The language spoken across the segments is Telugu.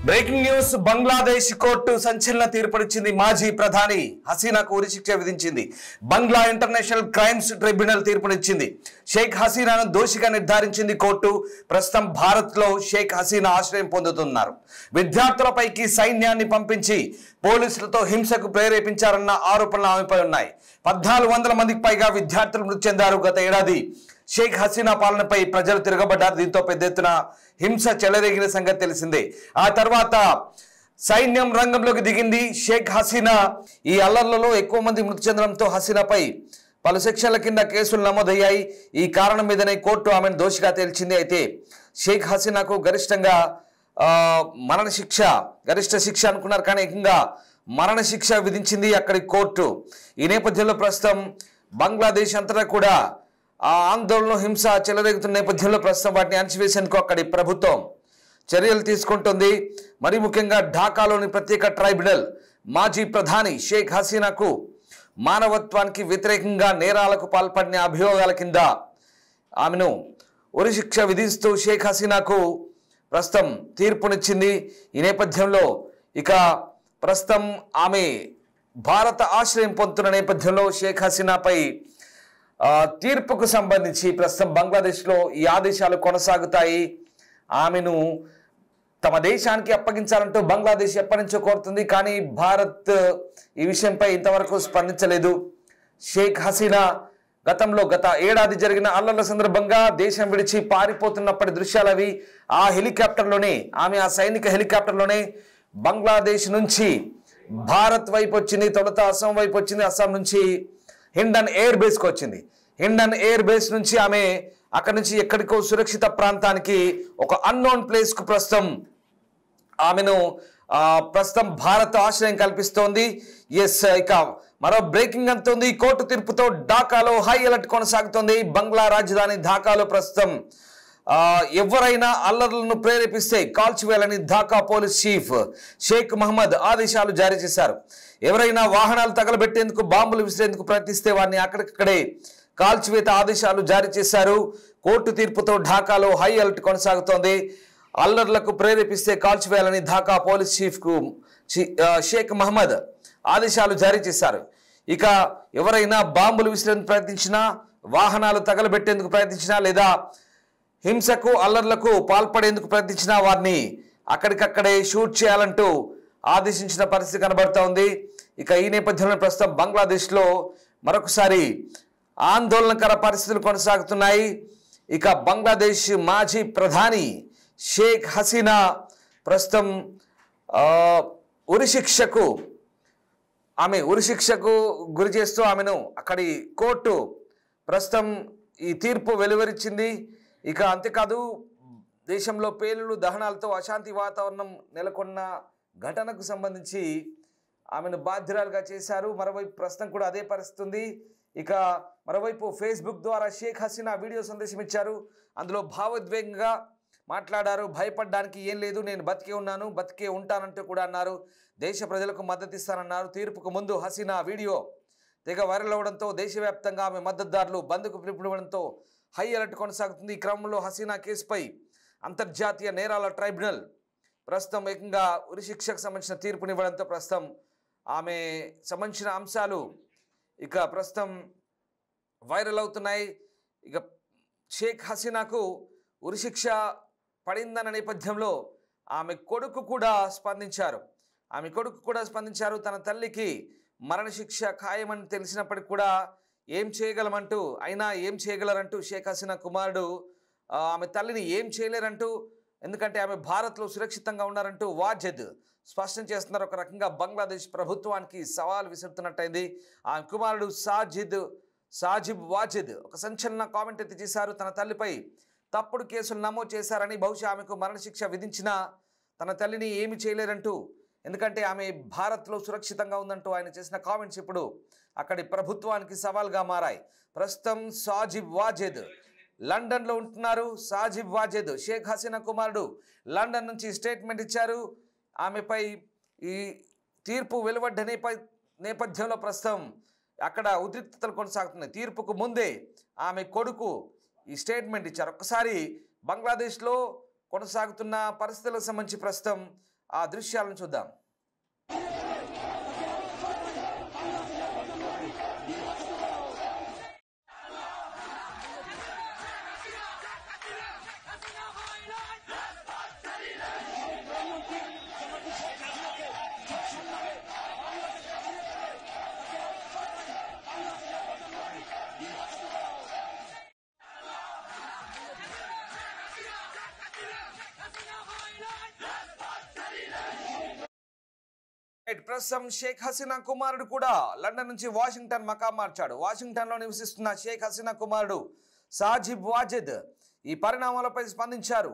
బ్రేకింగ్ న్యూస్ బంగ్లాదేశ్ కోర్టు సంచలన తీర్పునిచ్చింది. మాజీ ప్రధాని హసీనాకు ఉరిశిక్ష విధించింది. బంగ్లా ఇంటర్నేషనల్ క్రైమ్స్ ట్రిబ్యునల్ తీర్పునిచ్చింది. షేక్ హసీనాను దోషిగా నిర్ధారించింది కోర్టు. ప్రస్తుతం భారత్లో షేక్ హసీనా ఆశ్రయం పొందుతున్నారు. విద్యార్థులపైకి సైన్యాన్ని పంపించి పోలీసులతో హింసకు ప్రేరేపించారన్న ఆరోపణలు ఆమెపై ఉన్నాయి. 1400 మందికి పైగా విద్యార్థులు మృతి చెందారు. గత ఏడాది షేక్ హసీనా పాలనపై ప్రజలు తిరగబడ్డారు. దీంతో పెద్ద ఎత్తున హింస చెలరేగిన సంగతి తెలిసిందే. ఆ తర్వాత సైన్యం రంగంలోకి దిగింది. షేక్ హసీనా ఈ అల్లర్లలో ఎక్కువ మంది మృతి చెందడంతో హసీనాపై పలు సెక్షన్ల కింద కేసులు నమోదయ్యాయి. ఈ కారణం మీదనే కోర్టు ఆమెను దోషిగా తేల్చింది. అయితే షేక్ హసీనాకు గరిష్టంగా గరిష్ట శిక్ష అనుకున్నారు, కానీ ఏకంగా మరణశిక్ష విధించింది అక్కడి కోర్టు. ఈ నేపథ్యంలో ప్రస్తుతం బంగ్లాదేశ్ అంతటా కూడా ఆ ఆందోళన హింస చెలరేగుతున్న నేపథ్యంలో ప్రస్తుతం వాటిని అణచివేసేందుకు అక్కడి ప్రభుత్వం చర్యలు తీసుకుంటుంది. మరి ముఖ్యంగా ఢాకాలోని ప్రత్యేక ట్రైబ్యునల్ మాజీ ప్రధాని షేక్ హసీనాకు మానవత్వానికి వ్యతిరేకంగా నేరాలకు పాల్పడిన అభియోగాల కింద ఆమెను ఉరిశిక్ష విధిస్తూ షేక్ హసీనాకు ప్రస్తుతం తీర్పునిచ్చింది. ఈ నేపథ్యంలో ఇక ప్రస్తుతం ఆమె భారత ఆశ్రయం పొందుతున్న నేపథ్యంలో షేక్ హసీనాపై తీర్పుకు సంబంధించి ప్రస్తుతం బంగ్లాదేశ్లో ఈ ఆదేశాలు కొనసాగుతాయి. ఆమెను తమ దేశానికి అప్పగించాలంటూ బంగ్లాదేశ్ ఎప్పటి నుంచో కోరుతుంది, కానీ భారత్ ఈ విషయంపై ఇంతవరకు స్పందించలేదు. షేక్ హసీనా గత ఏడాది జరిగిన అల్లర్ల సందర్భంగా దేశం విడిచి పారిపోతున్నప్పటి దృశ్యాలవి. ఆ హెలికాప్టర్లోనే ఆమె ఆ సైనిక హెలికాప్టర్లోనే బంగ్లాదేశ్ నుంచి భారత్ వైపు వచ్చింది. తొలుత అస్సాం వైపు వచ్చింది. అస్సాం నుంచి హిండన్ ఎయిర్ బేస్కి వచ్చింది. హిండన్ ఎయిర్ బేస్ నుంచి ఆమె అక్కడి నుంచి ఎక్కడికో సురక్షిత ప్రాంతానికి ఒక అన్నోన్ ప్లేస్కు ప్రస్తుతం ఆమెను ప్రస్తుతం భారత్ ఆశ్రయం కల్పిస్తోంది. ఇక మరో బ్రేకింగ్ అంతుంది. కోర్టు తీర్పుతో ఢాకాలో హై అలర్ట్ కొనసాగుతోంది. బంగ్లా రాజధాని ఢాకాలో ప్రస్తుతం ఎవరైనా అల్లర్లను ప్రేరేపిస్తే కాల్చివేయాలని ఢాకా పోలీస్ చీఫ్ షేక్ మహమ్మద్ ఆదేశాలు జారీ చేశారు. ఎవరైనా వాహనాలు తగలబెట్టేందుకు బాంబులు విసిరేందుకు ప్రయత్నిస్తే వారిని అక్కడికక్కడే కాల్చివేత ఆదేశాలు జారీ చేశారు. కోర్టు తీర్పుతో ఢాకాలో హై అలర్ట్ కొనసాగుతోంది. అల్లర్లకు ప్రేరేపిస్తే కాల్చివేయాలని ఢాకా పోలీస్ చీఫ్కు షేక్ మహమ్మద్ ఆదేశాలు జారీ చేశారు. ఇక ఎవరైనా బాంబులు విసిరేందుకు ప్రయత్నించినా, వాహనాలు తగలబెట్టేందుకు ప్రయత్నించినా లేదా హింసకు అల్లర్లకు పాల్పడేందుకు ప్రయత్నించినా వారిని అక్కడికక్కడే షూట్ చేయాలంటూ ఆదేశించిన పరిస్థితి కనబడుతూ ఉంది. ఇక ఈ నేపథ్యంలో ప్రస్తుతం బంగ్లాదేశ్లో మరొకసారి ఆందోళనకర పరిస్థితులు కొనసాగుతున్నాయి. ఇక బంగ్లాదేశ్ మాజీ ప్రధాని షేక్ హసీనా ప్రస్తుతం ఉరిశిక్షకు గురి చేస్తూ ఆమెను అక్కడి కోర్టు ప్రస్తుతం ఈ తీర్పు వెలువరించింది. ఇక అంతేకాదు, దేశంలో పేలుడు దహనాలతో అశాంతి వాతావరణం నెలకొన్న ఘటనకు సంబంధించి ఆమెను బాధ్యురాలుగా చేశారు. మరోవైపు ప్రస్తుతం కూడా అదే పరిస్థితి ఉంది. ఇక మరోవైపు ఫేస్బుక్ ద్వారా షేక్ హసీనా వీడియో సందేశం ఇచ్చారు. అందులో భావోద్వేగంగా మాట్లాడారు. భయపడడానికి ఏం లేదు, నేను బతికే ఉంటానంటూ కూడా అన్నారు. దేశ ప్రజలకు మద్దతు ఇస్తానన్నారు. తీర్పుకు ముందు హసీనా వీడియో తెగ వైరల్ అవడంతో దేశవ్యాప్తంగా ఆమె మద్దతుదారులు బంద్కు పిలుపునివ్వడంతో హై అలర్ట్ కొనసాగుతుంది. ఈ క్రమంలో హసీనా కేసుపై అంతర్జాతీయ నేరాల ట్రైబ్యునల్ ప్రస్తుతం ఏకంగా ఉరిశిక్షకు సంబంధించిన తీర్పునివ్వడంతో ప్రస్తుతం ఆమె సంబంధించిన అంశాలు ఇక ప్రస్తుతం వైరల్ అవుతున్నాయి. ఇక షేక్ హసీనాకు ఉరిశిక్ష పడిందన్న నేపథ్యంలో ఆమె కొడుకు కూడా స్పందించారు. తన తల్లికి మరణశిక్ష ఖాయమని తెలిసినప్పటికీ కూడా ఏం చేయగలరంటూ షేక్ హసీనా కుమారుడు ఆమె తల్లిని ఏం చేయలేరంటూ, ఎందుకంటే ఆమె భారత్లో సురక్షితంగా ఉన్నారంటూ వాజిద్ స్పష్టం చేస్తున్నారు. ఒక రకంగా బంగ్లాదేశ్ ప్రభుత్వానికి సవాల్ విసురుతున్నట్టయింది. ఆ కుమారుడు సాజిబ్ వాజిద్ ఒక సంచలన కామెంట్ ఎత్తి చేశారు. తన తల్లిపై తప్పుడు కేసులు నమోదు చేశారని, బహుశా ఆమెకు మరణశిక్ష విధించినా తన తల్లిని ఏమి చేయలేరంటూ, ఎందుకంటే ఆమె భారత్లో సురక్షితంగా ఉందంటూ ఆయన చేసిన కామెంట్స్ ఇప్పుడు అక్కడి ప్రభుత్వానికి సవాల్గా మారాయి. ప్రస్తుతం సాజిబ్ వాజిద్ లండన్లో ఉంటున్నారు. సాజిబ్ వాజిద్ షేక్ హసీనా కుమారుడు లండన్ నుంచి స్టేట్మెంట్ ఇచ్చారు. ఆమెపై ఈ తీర్పు వెలువడ్డ నేపథ్యంలో ప్రస్తుతం అక్కడ ఉద్రిక్తతలు కొనసాగుతున్నాయి. తీర్పుకు ముందే ఆమె కొడుకు ఈ స్టేట్మెంట్ ఇచ్చారు. ఒక్కసారి బంగ్లాదేశ్లో కొనసాగుతున్న పరిస్థితులకు సంబంధించి ప్రస్తుతం ఆ దృశ్యాలను చూద్దాం. ప్రస్తుతం షేక్ హసీనా కుమారుడు కూడా లండన్ నుంచి వాషింగ్టన్ మకాం మార్చాడు. వాషింగ్టన్లో నివసిస్తున్న షేక్ హసీనా కుమారుడు సాజిబ్ వాజిద్ ఈ పరిణామాలపై స్పందించారు.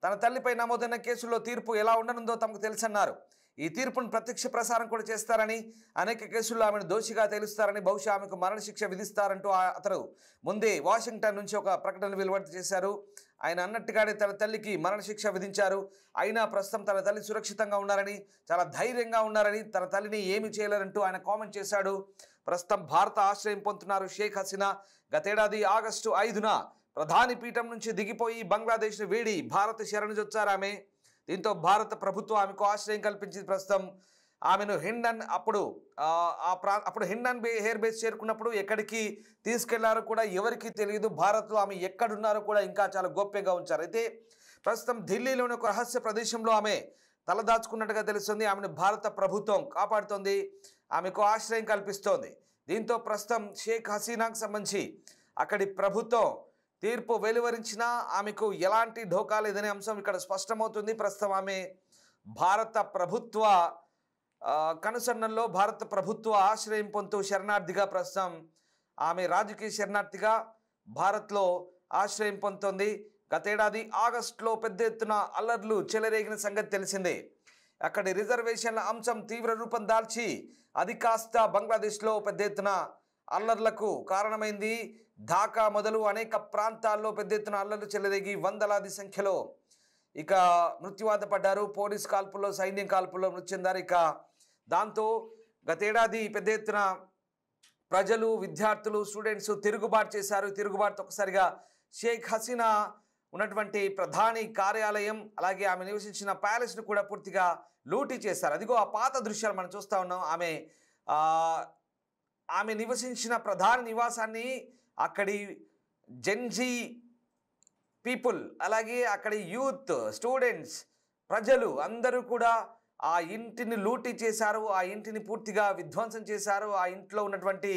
తన తల్లిపై నమోదైన కేసుల్లో తీర్పు ఎలా ఉండనుందో తమకు తెలుసన్నారు. ఈ తీర్పును ప్రత్యక్ష ప్రసారం కూడా చేస్తారని, అనేక కేసుల్లో ఆమెను దోషిగా తేలుస్తారని, బహుశా ఆమెకు మరణశిక్ష విధిస్తారంటూ అతను ముందే వాషింగ్టన్ నుంచి ఒక ప్రకటన వెలువడి చేశారు. ఆయన అన్నట్టుగానే తన తల్లికి మరణశిక్ష విధించారు. అయినా ప్రస్తుతం తన తల్లి సురక్షితంగా ఉన్నారని, చాలా ధైర్యంగా ఉన్నారని, తన తల్లిని ఏమి చేయలేరంటూ ఆయన కామెంట్ చేశాడు. ప్రస్తుతం భారత ఆశ్రయం పొందుతున్నారు షేక్ హసీనా. గతేడాది ఆగస్టు 5న ప్రధాని పీఠం నుంచి దిగిపోయి బంగ్లాదేశ్ను వీడి భారత శరణుజొచ్చారు ఆమె. దీంతో భారత ప్రభుత్వం ఆమెకు ఆశ్రయం కల్పించింది. ప్రస్తుతం ఆమెను హిండన్ అప్పుడు హిండన్ ఎయిర్ బేస్ చేరుకున్నప్పుడు ఎక్కడికి తీసుకెళ్లారో కూడా ఎవరికి తెలియదు. భారత్లో ఆమె ఎక్కడున్నారో కూడా ఇంకా చాలా గోప్యంగా ఉంచారు. అయితే ప్రస్తుతం ఢిల్లీలోని ఒక రహస్య ప్రదేశంలో ఆమె తలదాచుకున్నట్టుగా తెలుస్తుంది. ఆమెను భారత ప్రభుత్వం కాపాడుతోంది, ఆమెకు ఆశ్రయం కల్పిస్తోంది. దీంతో ప్రస్తుతం షేక్ హసీనాకు సంబంధించి అక్కడి ప్రభుత్వం తీర్పు వెలువరించినా ఆమెకు ఎలాంటి ఢోకా లేదనే అంశం ఇక్కడ స్పష్టమవుతుంది. ప్రస్తుతం ఆమె భారత ప్రభుత్వ కనుసన్నల్లో భారత ప్రభుత్వ ఆశ్రయం పొందుతూ శరణార్థిగా ప్రస్తుతం ఆమె రాజకీయ శరణార్థిగా భారత్లో ఆశ్రయం పొందుతోంది. గతేడాది ఆగస్టులో పెద్ద ఎత్తున అల్లర్లు చెలరేగిన సంగతి తెలిసిందే. అక్కడి రిజర్వేషన్ల అంశం తీవ్ర రూపం దాల్చి అది కాస్త బంగ్లాదేశ్లో పెద్ద ఎత్తున అల్లర్లకు కారణమైంది. ఢాకా మొదలు అనేక ప్రాంతాల్లో పెద్ద ఎత్తున అల్లర్లు చెలరేగి వందలాది సంఖ్యలో ఇక మృత్యువాత పడ్డారు. పోలీస్ కాల్పుల్లో, సైన్యం కాల్పుల్లో మృతి చెందారు. ఇక దాంతో గతేడాది పెద్ద ఎత్తున ప్రజలు, విద్యార్థులు, స్టూడెంట్స్ తిరుగుబాటు చేశారు. తిరుగుబాటుతో ఒకసారిగా షేక్ హసీనా ఉన్నటువంటి ప్రధాని కార్యాలయం, అలాగే ఆమె నివసించిన ప్యాలెస్ను కూడా పూర్తిగా లూటీ చేశారు. అదిగో ఆ పాత దృశ్యాలు మనం చూస్తూ ఉన్నాం. ఆమె నివసించిన ప్రధాన నివాసాన్ని అక్కడి జెన్జీ పీపుల్, అలాగే అక్కడి యూత్, స్టూడెంట్స్, ప్రజలు అందరూ కూడా ఆ ఇంటిని లూటీ చేశారు. ఆ ఇంటిని పూర్తిగా విధ్వంసం చేశారు. ఆ ఇంట్లో ఉన్నటువంటి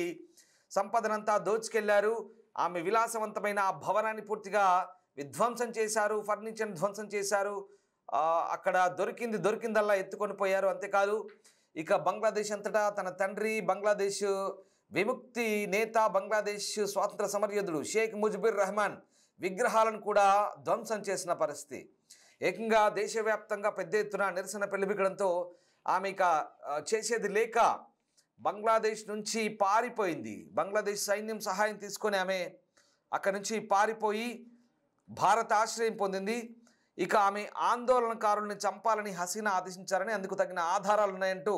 సంపదనంతా దోచుకెళ్లారు. ఆమె విలాసవంతమైన ఆ భవనాన్ని పూర్తిగా విధ్వంసం చేశారు. ఫర్నిచర్ని ధ్వంసం చేశారు. అక్కడ దొరికిందల్లా ఎత్తుకొని పోయారు. అంతేకాదు ఇక బంగ్లాదేశ్ అంతటా తన తండ్రి, బంగ్లాదేశ్ విముక్తి నేత, బంగ్లాదేశ్ స్వాతంత్ర సమరయోధుడు షేక్ ముజిబుర్ రెహమాన్ విగ్రహాలను కూడా ధ్వంసం చేసిన పరిస్థితి. ఏకంగా దేశవ్యాప్తంగా పెద్ద ఎత్తున నిరసన పెళ్లిబిగడంతో ఆమె ఇక చేసేది లేక బంగ్లాదేశ్ నుంచి పారిపోయింది. బంగ్లాదేశ్ సైన్యం సహాయం తీసుకొని ఆమె అక్కడి నుంచి పారిపోయి భారత ఆశ్రయం పొందింది. ఇక ఆమె ఆందోళనకారుల్ని చంపాలని హసీనా ఆదేశించారని, అందుకు తగిన ఆధారాలు ఉన్నాయంటూ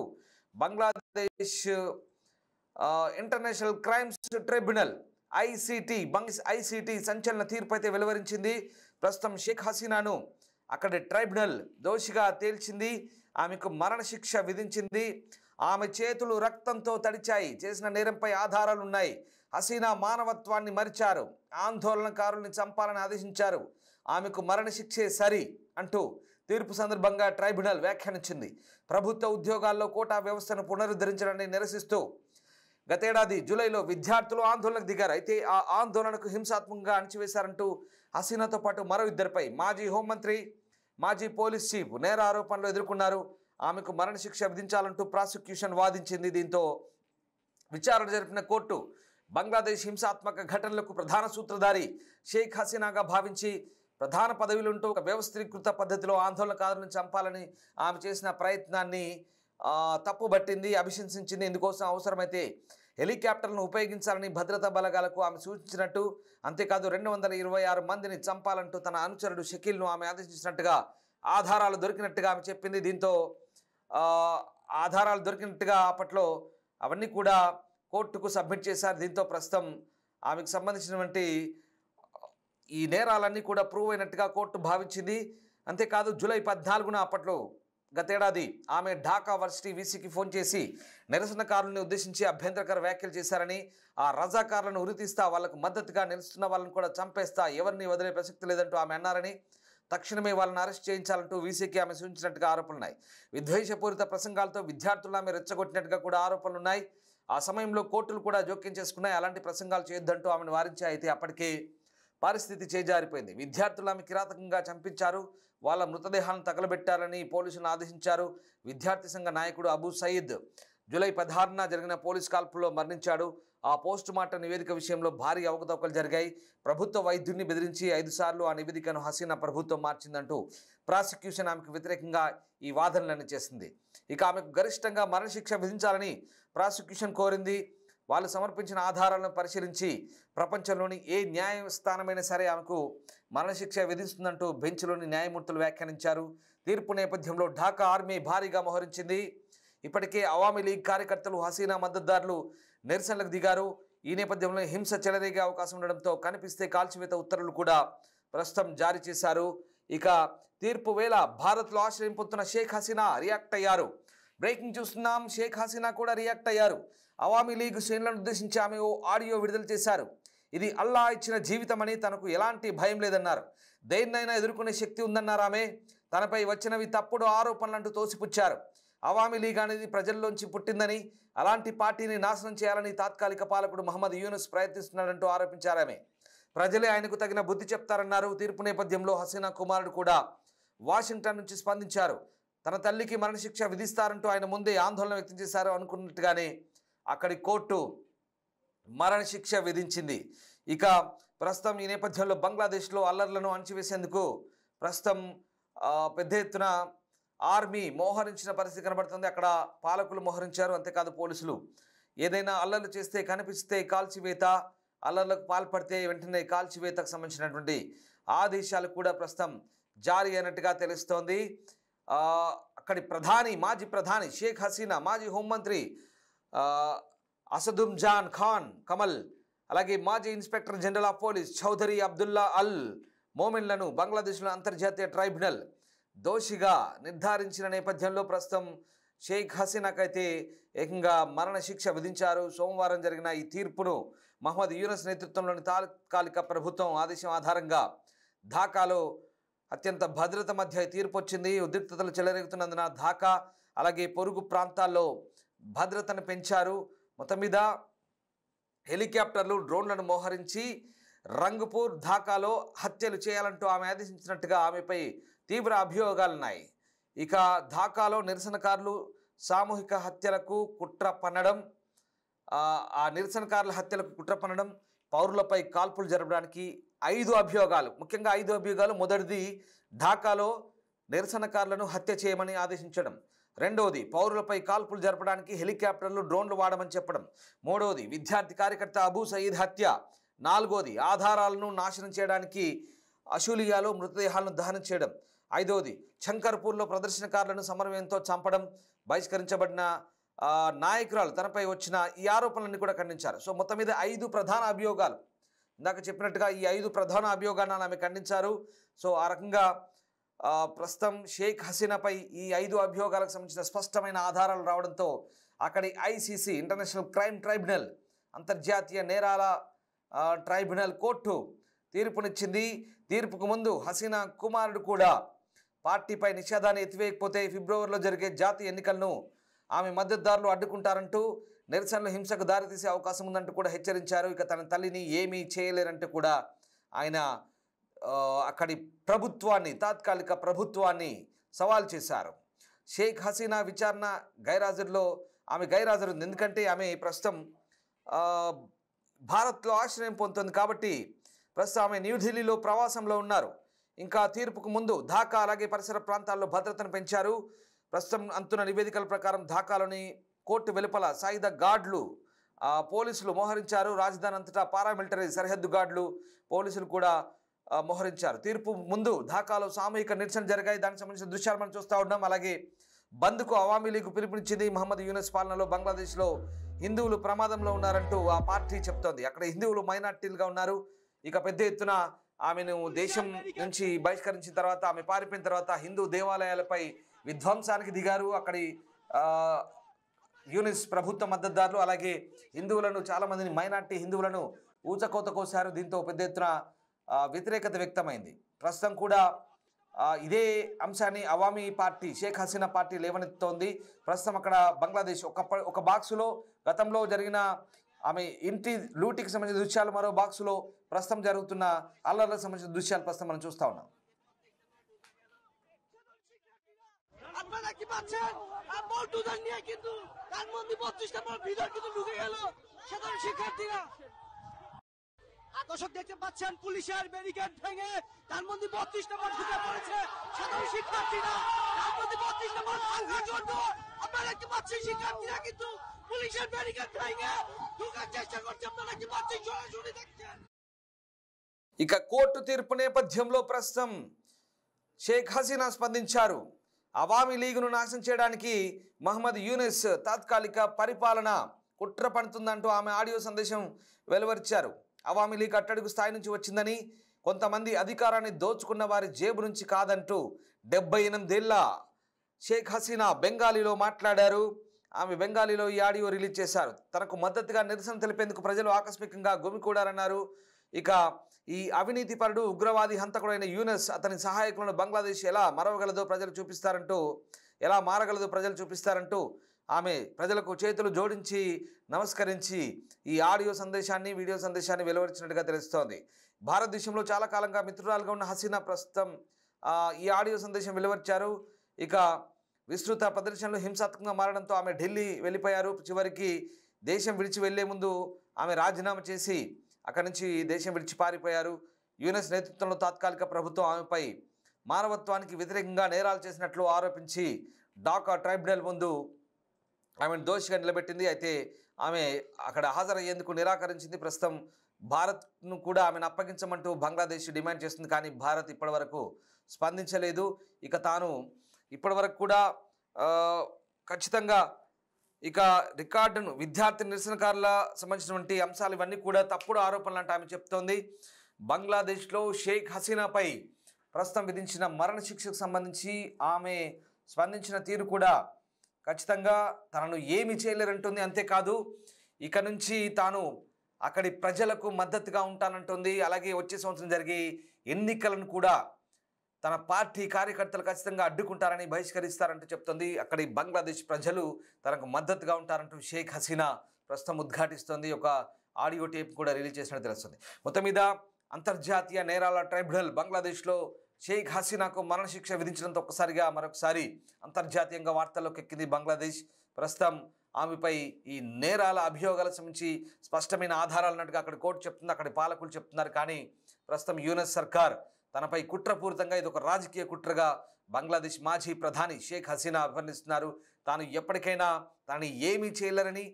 Bangladesh international crimes tribunal ICT సంచలన తీర్పు అయితే వెలువరించింది. ప్రస్తుతం షేక్ హసీనాను అక్కడి ట్రైబ్యునల్ దోషిగా తేల్చింది. ఆమెకు మరణశిక్ష విధించింది. ఆమె చేతులు రక్తంతో తడిచాయి. చేసిన నేరంపై ఆధారాలు ఉన్నాయి. హసీనా మానవత్వాన్ని మరిచారు. ఆందోళనకారుల్ని చంపాలని ఆదేశించారు. ఆమెకు మరణశిక్షే సరి అంటూ తీర్పు సందర్భంగా ట్రైబ్యునల్ వ్యాఖ్యానించింది. ప్రభుత్వ ఉద్యోగాల్లో కోటా వ్యవస్థను పునరుద్ధరించడాన్ని నిరసిస్తూ గతేడాది జూలైలో విద్యార్థులు ఆందోళనకు దిగారు. అయితే ఆ ఆందోళనకు హింసాత్మకంగా అణచివేశారంటూ హసీనాతో పాటు మరో ఇద్దరిపై మాజీ హోంమంత్రి, మాజీ పోలీస్ చీఫ్ నేర ఆరోపణలు ఎదుర్కొన్నారు. ఆమెకు మరణశిక్ష విధించాలంటూ ప్రాసిక్యూషన్ వాదించింది. దీంతో విచారణ జరిపిన కోర్టు బంగ్లాదేశ్ హింసాత్మక ఘటనలకు ప్రధాన సూత్రధారి షేక్ హసీనాగా భావించి ప్రధాన పదవిలుంటూ ఒక వ్యవస్థీకృత పద్ధతిలో ఆందోళనకారులను చంపాలని ఆమె చేసిన ప్రయత్నాన్ని తప్పుబట్టింది, అభిశంసించింది. ఇందుకోసం అవసరమైతే హెలికాప్టర్లను ఉపయోగించాలని భద్రతా బలగాలకు ఆమె సూచించినట్టు, అంతేకాదు 226 మందిని చంపాలంటూ తన అనుచరుడు షకీల్ను ఆమె ఆదేశించినట్టుగా ఆధారాలు దొరికినట్టుగా ఆమె చెప్పింది. దీంతో ఆధారాలు దొరికినట్టుగా అప్పట్లో అవన్నీ కూడా కోర్టుకు సబ్మిట్ చేశారు. దీంతో ప్రస్తుతం ఆమెకు సంబంధించినటువంటి ఈ నేరాలన్నీ కూడా ప్రూవ్ అయినట్టుగా కోర్టు భావించింది. అంతేకాదు జూలై 14న అప్పట్లో గతేడాది ఆమె ఢాకా వర్సిటీ వీసీకి ఫోన్ చేసి నిరసనకారులను ఉద్దేశించి అభ్యంతరకర వ్యాఖ్యలు చేశారని, ఆ రజాకారులను ఉరితీస్తా, వాళ్లకు మద్దతుగా నిలుస్తున్న వాళ్ళని కూడా చంపేస్తా, ఎవరిని వదిలే ప్రసక్తి లేదంటూ ఆమె అన్నారని, తక్షణమే వాళ్ళని అరెస్ట్ చేయించాలంటూ వీసీకి ఆమె సూచించినట్టుగా ఆరోపణలున్నాయి. విద్వేషపూరిత ప్రసంగాలతో విద్యార్థులను ఆమె రెచ్చగొట్టినట్టుగా కూడా ఆరోపణలున్నాయి. ఆ సమయంలో కోర్టులు కూడా జోక్యం చేసుకున్నాయి. అలాంటి ప్రసంగాలు చేయొద్దంటూ ఆమెను వారించాయి. అయితే అప్పటికే పరిస్థితి చేజారిపోయింది. విద్యార్థులు ఆమె కిరాతకంగా చంపించారు, వాళ్ళ మృతదేహాలను తగలబెట్టారని పోలీసులను ఆదేశించారు. విద్యార్థి సంఘ నాయకుడు అబూ సయీద్ జూలై 16న జరిగిన పోలీస్ కాల్పుల్లో మరణించాడు. ఆ పోస్ట్ మార్టం నివేదిక విషయంలో భారీ అవకతవకలు జరిగాయి. ప్రభుత్వ వైద్యుడిని బెదిరించి 5 సార్లు ఆ నివేదికను హసీనా ప్రభుత్వం మార్చిందంటూ ప్రాసిక్యూషన్ ఆమెకు వ్యతిరేకంగా ఈ వాదనలన్నీ చేసింది. ఇక ఆమెకు గరిష్టంగా మరణశిక్ష విధించాలని ప్రాసిక్యూషన్ కోరింది. వాళ్ళు సమర్పించిన ఆధారాలను పరిశీలించి ప్రపంచంలోని ఏ న్యాయస్థానమైనా సరే ఆమెకు మరణశిక్ష విధిస్తుందంటూ బెంచ్లోని న్యాయమూర్తులు వ్యాఖ్యానించారు. తీర్పు నేపథ్యంలో ఢాకా ఆర్మీ భారీగా మోహరించింది. ఇప్పటికే అవామీ లీగ్ కార్యకర్తలు, హసీనా మద్దతుదారులు నిరసనలకు దిగారు. ఈ నేపథ్యంలో హింస చెలరేగే అవకాశం ఉండడంతో కనిపిస్తే కాల్చివేత ఉత్తర్వులు కూడా ప్రస్తుతం జారీ చేశారు. ఇక తీర్పు వేళ భారత్లో ఆశ్రయం పొందుతున్న షేక్ హసీనా రియాక్ట్ అయ్యారు. బ్రేకింగ్ చూస్తున్నాం. షేక్ హసీనా కూడా రియాక్ట్ అయ్యారు. అవామీ లీగ్ శ్రేణులను ఉద్దేశించి ఆమె ఓ ఆడియో విడుదల చేశారు. ఇది అల్లా ఇచ్చిన జీవితమని, తనకు ఎలాంటి భయం లేదన్నారు. దేన్నైనా ఎదుర్కొనే శక్తి ఉందన్నారు ఆమె. తనపై వచ్చినవి తప్పుడు ఆరోపణలంటూ తోసిపుచ్చారు. అవామీ లీగ్ అనేది ప్రజల్లోంచి పుట్టిందని, అలాంటి పార్టీని నాశనం చేయాలని తాత్కాలిక పాలకుడు మహమ్మద్ యూనుస్ ప్రయత్నిస్తున్నాడంటూ ఆరోపించారు ఆమె. ప్రజలే ఆయనకు తగిన బుద్ధి చెప్తారన్నారు. తీర్పు నేపథ్యంలో హసీనా కుమారుడు కూడా వాషింగ్టన్ నుంచి స్పందించారు. తన తల్లికి మరణశిక్ష విధిస్తారంటూ ఆయన ముందే ఆందోళన వ్యక్తం చేశారు. అనుకున్నట్టుగానే అక్కడి కోర్టు మరణశిక్ష విధించింది. ఇక ప్రస్తుతం ఈ నేపథ్యంలో బంగ్లాదేశ్లో అల్లర్లను అణచివేసేందుకు ప్రస్తుతం పెద్ద ఎత్తున ఆర్మీ మోహరించిన పరిస్థితి కనబడుతుంది. అక్కడ పాలకులు మోహరించారు, అంతేకాదు పోలీసులు. ఏదైనా అల్లర్లు చేస్తే, కనిపిస్తే కాల్చివేత, అల్లర్లకు పాల్పడితే వెంటనే కాల్చివేతకు సంబంధించినటువంటి ఆదేశాలు కూడా ప్రస్తుతం జారీ అయినట్టుగా తెలుస్తోంది. అక్కడి మాజీ ప్రధాని షేక్ హసీనా, మాజీ హోంమంత్రి అసదుజ్జాన్ ఖాన్ కమల్, అలాగే మాజీ inspector general of police Chowdhury Abdullah Al మోమిన్లను బంగ్లాదేశ్లో అంతర్జాతీయ ట్రైబ్యునల్ దోషిగా నిర్ధారించిన నేపథ్యంలో ప్రస్తుతం షేక్ హసీనాకైతే ఏకంగా మరణశిక్ష విధించారు. సోమవారం జరిగిన ఈ తీర్పును మహమ్మద్ యూనుస్ నేతృత్వంలోని తాత్కాలిక ప్రభుత్వం ఆదేశం ఆధారంగా ఢాకాలో అత్యంత భద్రత మధ్య తీర్పు వచ్చింది. ఉద్రిక్తతలు చెలరేగుతున్నందున ఢాకా అలాగే పొరుగు ప్రాంతాల్లో భద్రతను పెంచారు. మొత్తం మీద హెలికాప్టర్లు, డ్రోన్లను మోహరించి రంగపూర్, ఢాకాలో హత్యలు చేయాలంటూ ఆమె ఆదేశించినట్టుగా ఆమెపై తీవ్ర అభియోగాలున్నాయి. ఇక ఢాకాలో నిరసనకారులు సామూహిక హత్యలకు కుట్ర పన్నడం, ఆ నిరసనకారుల హత్యలకు కుట్ర పన్నడం, పౌరులపై కాల్పులు జరపడానికి 5 అభియోగాలు, ముఖ్యంగా 5 అభియోగాలు. మొదటిది ఢాకాలో నిరసనకారులను హత్య చేయమని ఆదేశించడం. రెండవది పౌరులపై కాల్పులు జరపడానికి హెలికాప్టర్లు, డ్రోన్లు వాడమని చెప్పడం. మూడవది విద్యార్థి కార్యకర్త అబూ సయీద్ హత్య. నాలుగవది ఆధారాలను నాశనం చేయడానికి అషూలియాలో మృతదేహాలను దహనం చేయడం. ఐదవది శంకర్పూర్లో ప్రదర్శనకారులను సమన్వయంతో చంపడం. బహిష్కరించబడిన నాయకురాలు తనపై వచ్చిన ఈ ఆరోపణలన్నీ కూడా ఖండించారు. సో మొత్తం మీద 5 ప్రధాన అభియోగాలు, ఇందాక చెప్పినట్టుగా ఈ 5 ప్రధాన అభియోగాలను ఆమె ఖండించారు. సో ఆ రకంగా ప్రస్తుతం షేక్ హసీనాపై ఈ 5 అభియోగాలకు సంబంధించిన స్పష్టమైన ఆధారాలు రావడంతో అక్కడి ఐసీసీ, ఇంటర్నేషనల్ క్రైమ్ ట్రైబ్యునల్, అంతర్జాతీయ నేరాల ట్రైబ్యునల్ కోర్టు తీర్పునిచ్చింది. తీర్పుకు ముందు హసీనా కుమారుడు కూడా పార్టీపై నిషేధాన్ని ఎత్తివేయకపోతే ఫిబ్రవరిలో జరిగే జాతీయ ఎన్నికలను ఆమె మద్దతుదారులు అడ్డుకుంటారంటూ, నిరసనలు హింసకు దారితీసే అవకాశం ఉందంటూ కూడా హెచ్చరించారు. ఇక తన తల్లిని ఏమీ చేయలేరంటూ కూడా ఆయన అక్కడి ప్రభుత్వాన్ని, తాత్కాలిక ప్రభుత్వాన్ని సవాల్ చేశారు. షేక్ హసీనా విచారణ ఆమె గైరాజరు, ఎందుకంటే ఆమె ప్రస్తుతం భారత్లో ఆశ్రయం పొందుతుంది కాబట్టి ప్రస్తుతం ఆమె న్యూఢిల్లీలో ప్రవాసంలో ఉన్నారు. ఇంకా తీర్పుకు ముందు ఢాకా అలాగే పరిసర ప్రాంతాల్లో భద్రతను పెంచారు. ప్రస్తుతం అందుతున్న నివేదికల ప్రకారం ఢాకాలోని కోర్టు వెలుపల సాయుధ గార్డులు, పోలీసులు మోహరించారు. రాజధాని అంతటా పారామిలిటరీ సరిహద్దు గార్డులు, పోలీసులు కూడా మోహరించారు. తీర్పు ముందు ఢాకాలో సామూహిక నిరసన జరిగాయి. దానికి సంబంధించిన దృశ్యాలు మనం చూస్తూ ఉన్నాం. అలాగే బంద్కు అవామీ లీగ్ పిలుపునిచ్చింది. మహమ్మద్ యూనుస్ పాలనలో బంగ్లాదేశ్లో హిందువులు ప్రమాదంలో ఉన్నారంటూ ఆ పార్టీ చెప్తోంది. అక్కడ హిందువులు మైనార్టీలుగా ఉన్నారు. ఇక పెద్ద ఎత్తున ఆమెను దేశం నుంచి బహిష్కరించిన తర్వాత, ఆమె పారిపోయిన తర్వాత హిందూ దేవాలయాలపై విధ్వంసానికి దిగారు అక్కడి యూనిస్ ప్రభుత్వ మద్దతుదారులు. అలాగే హిందువులను, చాలామందిని మైనార్టీ హిందువులను ఊచకోత కోసారు. దీంతో పెద్ద ఎత్తున వ్యతిరేకత వ్యక్తమైంది. ప్రస్తుతం కూడా ఇదే అంశాన్ని అవామీ పార్టీ, షేక్ హసీనా పార్టీ లేవనెత్తుతోంది. ప్రస్తుతం అక్కడ బంగ్లాదేశ్ ఒక బాక్సులో గతంలో జరిగిన ఆమె ఇంటి లూటీకి సంబంధించిన దృశ్యాలు, మరో బాక్సులో ప్రస్తుతం జరుగుతున్న అల్లర్లకు సంబంధించిన దృశ్యాలు ప్రస్తుతం మనం చూస్తూ ఉన్నాం. আপনারা কি পাচ্ছেন বল্টুদের নিয়ে কিন্তু তার মধ্যে 32 নম্বর ভিতর কিন্তু ঢুকে গেল সাধারণ শিক্ষার্থীরা। দর্শক দেখতে পাচ্ছেন পুলিশের ব্যারিকেড ভেঙে তার মধ্যে 32 নম্বর ঢুকে পড়েছে সাধারণ শিক্ষার্থীরা। তার মধ্যে 32 নম্বর আপনারা কি পাচ্ছেন শিক্ষার্থীরা কিন্তু পুলিশের ব্যারিকেড ভেঙে ঢোকার চেষ্টা করছে। আপনারা কি পাচ্ছেন সরাসরি দেখছেন। ఇక కోర్టు తీర్పు నేపథ్యంలో ప్రస్తుతం షేక్ హసీనా స్పందించారు. అవామీ లీగ్ను నాశనం చేయడానికి మహమ్మద్ యూనిస్ తాత్కాలిక పరిపాలన కుట్ర పడుతుందంటూ ఆమె ఆడియో సందేశం వెలువరించారు. అవామీ లీగ్ అట్టడుగు స్థాయి నుంచి వచ్చిందని, కొంతమంది అధికారాన్ని దోచుకున్న వారి జేబు నుంచి కాదంటూ 78 ఏళ్ల షేక్ హసీనా బెంగాలీలో మాట్లాడారు. ఆమె బెంగాలీలో ఈ ఆడియో రిలీజ్ చేశారు. తనకు మద్దతుగా నిరసన తెలిపేందుకు ప్రజలు ఆకస్మికంగా గుమికూడారన్నారు. ఇక ఈ అవినీతిపరుడు, ఉగ్రవాది, హంతకుడైన యూనస్, అతని సహాయకులను బంగ్లాదేశ్ ఎలా మారగలదో ప్రజలు చూపిస్తారంటూ ఆమె ప్రజలకు చేతులు జోడించి నమస్కరించి ఈ ఆడియో సందేశాన్ని, వీడియో సందేశాన్ని వెలువరించినట్టుగా తెలుస్తోంది. భారతదేశంలో చాలా కాలంగా మిత్రురాలుగా ఉన్న హసీనా ప్రస్తుతం ఈ ఆడియో సందేశం వెలువరించారు. ఇక విస్తృత ప్రదర్శనలు హింసాత్మకంగా మారడంతో ఆమె ఢిల్లీ వెళ్ళిపోయారు. చివరికి దేశం విడిచి వెళ్లే ముందు ఆమె రాజీనామా చేసి అక్కడి నుంచి దేశం విడిచి పారిపోయారు. యూనస్ నేతృత్వంలో తాత్కాలిక ప్రభుత్వం ఆమెపై మానవత్వానికి వ్యతిరేకంగా నేరాలు చేసినట్లు ఆరోపించి ఢాకా ట్రైబ్యునల్ ముందు ఆమెను దోషిగా నిలబెట్టింది. అయితే ఆమె అక్కడ హాజరయ్యేందుకు నిరాకరించింది. ప్రస్తుతం భారత్ను కూడా ఆమెను అప్పగించమంటూ బంగ్లాదేశ్ డిమాండ్ చేస్తుంది. కానీ భారత్ ఇప్పటివరకు స్పందించలేదు. ఇక తాను ఇప్పటివరకు కూడా ఖచ్చితంగా ఇక రికార్డును, విద్యార్థి నిరసనకారుల సంబంధించినటువంటి అంశాలు ఇవన్నీ కూడా తప్పుడు ఆరోపణలు అంటే ఆమె చెప్తోంది. బంగ్లాదేశ్లో షేక్ హసీనాపై ప్రస్తుతం విధించిన మరణశిక్షకు సంబంధించి ఆమె స్పందించిన తీరు కూడా ఖచ్చితంగా తనను ఏమీ చేయలేరంటుంది. అంతేకాదు ఇక నుంచి తాను అక్కడి ప్రజలకు మద్దతుగా ఉంటానంటుంది. అలాగే వచ్చే సంవత్సరం జరిగే ఎన్నికలను కూడా తన పార్టీ కార్యకర్తలు ఖచ్చితంగా అడ్డుకుంటారని, బహిష్కరిస్తారంటూ చెప్తుంది. అక్కడి బంగ్లాదేశ్ ప్రజలు తనకు మద్దతుగా ఉంటారంటూ షేక్ హసీనా ప్రస్తుతం ఉద్ఘాటిస్తోంది. ఒక ఆడియో టేప్ కూడా రిలీజ్ చేసినట్టు తెలుస్తుంది. మొత్తం మీద అంతర్జాతీయ నేరాల ట్రైబ్యునల్ బంగ్లాదేశ్లో షేక్ హసీనాకు మరణశిక్ష విధించడంతో మరొకసారి అంతర్జాతీయంగా వార్తల్లోకి ఎక్కింది బంగ్లాదేశ్. ప్రస్తుతం ఆమెపై ఈ నేరాల అభియోగాలకు సంబంధించి స్పష్టమైన ఆధారాలు ఉన్నట్టుగా అక్కడ కోర్టు చెప్తుంది, అక్కడి పాలకులు చెప్తున్నారు. కానీ ప్రస్తుతం యూనస్ సర్కార్ తనపై కుట్రపూరితంగా, ఇది ఒక రాజకీయ కుట్రగా బంగ్లాదేశ్ మాజీ ప్రధాని షేక్ హసీనా అభివర్ణిస్తున్నారు. తాను ఎప్పటికైనా తనని ఏమీ చేయలేరని,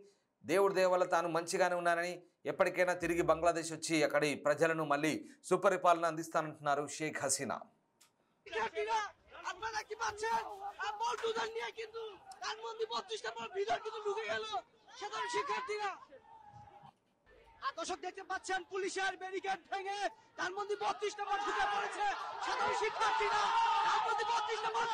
దేవుడి దేవల్ల తాను మంచిగానే ఉన్నానని, ఎప్పటికైనా తిరిగి బంగ్లాదేశ్ వచ్చి అక్కడి ప్రజలను మళ్ళీ సుపరిపాలన అందిస్తానంటున్నారు షేక్ హసీనా. দর্শক দেখতে পাচ্ছেন পুলিশের ব্যারিকেড ভেঙে তার মধ্যে 32 নম্বর ঢুকে পড়েছে সাধারণ শিক্ষার্থীরা। তার মধ্যে 32 নম্বর